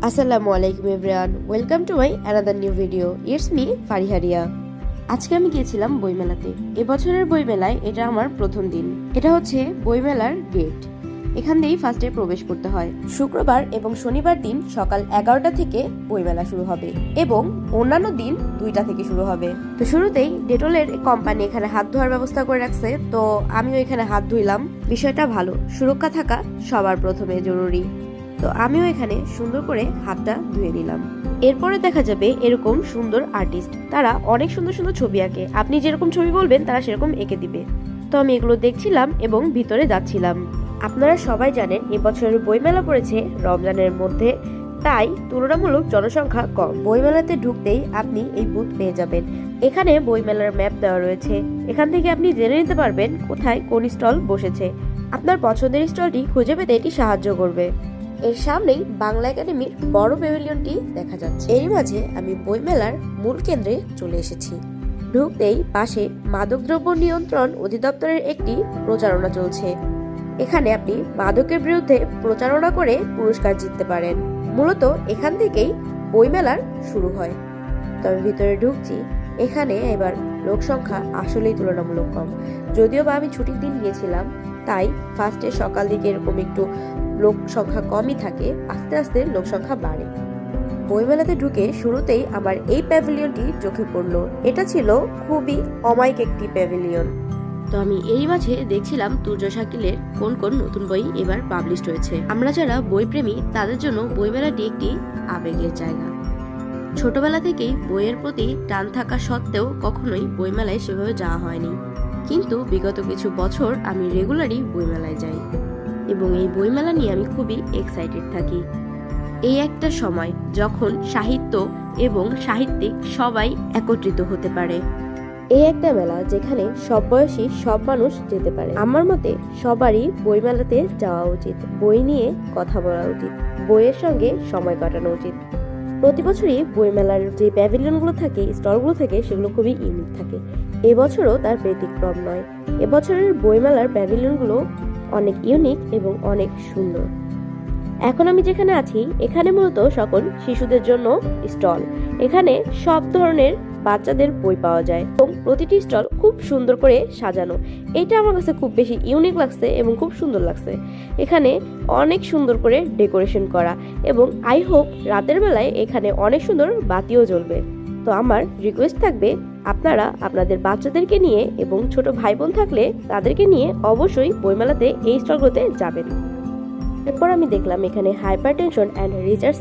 আসসালামু আলাইকুম everyone, welcome to my another new video. It's me ফারিহারিয়া। আজকে আমি গিয়েছিলাম বইমেলাতে। এবছরের বইমেলায় এটা আমার প্রথম দিন। এটা হচ্ছে বইমেলার গেট। এখান দিয়েই ফার্স্টে প্রবেশ করতে হয়। শুক্রবার এবং শনিবার দিন সকাল 11টা থেকে বইমেলা শুরু হবে এবং অন্যান্য দিন 2টা থেকে শুরু হবে। তো শুরুতেই ডেটলের কোম্পানি এখানে হাত ধোয়ার ব্যবস্থা করে রাখছে, তো আমিও এখানে হাত ধুইলাম। বিষয়টা ভালো, সুরক্ষা থাকা সবার প্রথমে জরুরি। তো আমিও এখানে সুন্দর করে হাতটা ধুয়ে নিলাম। এরপরে দেখা যাবে এরকম সুন্দর আর্টিস্ট, তারা অনেক সুন্দর সুন্দর ছবি আঁকে। আপনি যেরকম ছবি বলবেন তারা সেরকম এঁকে দিবে। তো আমি এগুলো দেখছিলাম এবং ভিতরে যাচ্ছিলাম। আপনারা সবাই জানেন এবছরের বইমেলা পড়েছে রমজানের মধ্যে, তাই তুলনামূলক জনসংখ্যা কম। বইমেলাতে ঢুকতেই আপনি এই বুথ পেয়ে যাবেন। এখানে বইমেলার ম্যাপ দেওয়া রয়েছে। এখান থেকে আপনি জেনে নিতে পারবেন কোথায় কোন স্টল বসেছে। আপনার পছন্দের স্টলটি খুঁজে পেতে এটি সাহায্য করবে। এর সামনেই বাংলা একাডেমির বড় প্যাভিলিয়নটি দেখা যাচ্ছে। এরই মাঝে আমি বইমেলার মূল কেন্দ্রে চলে এসেছি। ঢুকতেই পাশে মাদকদ্রব্য নিয়ন্ত্রণ অধিদপ্তরের একটি প্রচারণা চলছে। এখানে আপনি মাদকের বিরুদ্ধে প্রচারণা করে পুরস্কার জিততে পারেন। মূলত এখান থেকেই বইমেলার শুরু হয়। তবে ভিতরে ঢুকছি, এখানে এবার লোক সংখ্যা আসলেই তুলনামূলক কম। যদিও বা আমি ছুটির দিন গিয়েছিলাম, তাই ফার্স্টে সকাল দিকে এরকম একটু লোক সংখ্যা কমই থাকে, আস্তে আস্তে লোক সংখ্যা বাড়ে। বইমেলাতে ঢুকে শুরুতেই আমার এই প্যাভিলিয়নটি চোখে পড়লো। এটা ছিল খুবই অমায়িক একটি প্যাভিলিয়ন। তো আমি এই মাঝে দেখছিলাম তুর্য শাকিলের কোন কোন নতুন বই এবার পাবলিশড হয়েছে। আমরা যারা বই প্রেমী তাদের জন্য বইমেলাটি একটি আবেগের জায়গা। ছোটবেলা থেকেই বইয়ের প্রতি টান থাকা সত্ত্বেও কখনোই বইমেলায় সেভাবে যাওয়া হয়নি, কিন্তু বিগত কিছু বছর আমি রেগুলারই বইমেলায় যাই এবং এই বইমেলা নিয়ে আমি খুবই এক্সাইটেড থাকি। এই একটা সময় যখন সাহিত্য এবং সাহিত্যিক সবাই একত্রিত হতে পারে। এই একটা মেলা যেখানে সব বয়সী সব মানুষ যেতে পারে। আমার মতে সবারই বইমেলাতে যাওয়া উচিত। বই নিয়ে কথা বলা উচিত, বইয়ের সঙ্গে সময় কাটানো উচিত। প্রতি বছরই বইমেলার যে প্যাভিলিয়নগুলো থাকে, স্টলগুলো থাকে, সেগুলো খুবই ইউনিক থাকে। এবছরও তার ব্যতিক্রম নয়। এবছরের বইমেলার প্যাভিলিয়নগুলো অনেক ইউনিক এবং অনেক সুন্দর। এখন আমি যেখানে আছি এখানে মূলত সকল শিশুদের জন্য স্টল। এখানে সব ধরনের বাচ্চাদের বই পাওয়া যায় এবং প্রতিটি স্টল খুব সুন্দর করে সাজানো। এটা আমার কাছে খুব বেশি ইউনিক লাগছে এবং খুব সুন্দর লাগছে। এখানে অনেক সুন্দর করে ডেকোরেশন করা এবং আই হোপ রাতের বেলায় এখানে অনেক সুন্দর বাতিও জ্বলবে। তো আমার রিকোয়েস্ট থাকবে, আপনারা আপনাদের বাচ্চাদেরকে নিয়ে এবং ছোট ভাই বোন থাকলে তাদেরকে নিয়ে অবশ্যই বইমেলাতে এই স্টলগুলোতে যাবেন। এরপর আমি দেখলাম এখানে হাইপারটেনশন অ্যান্ড রিসার্চ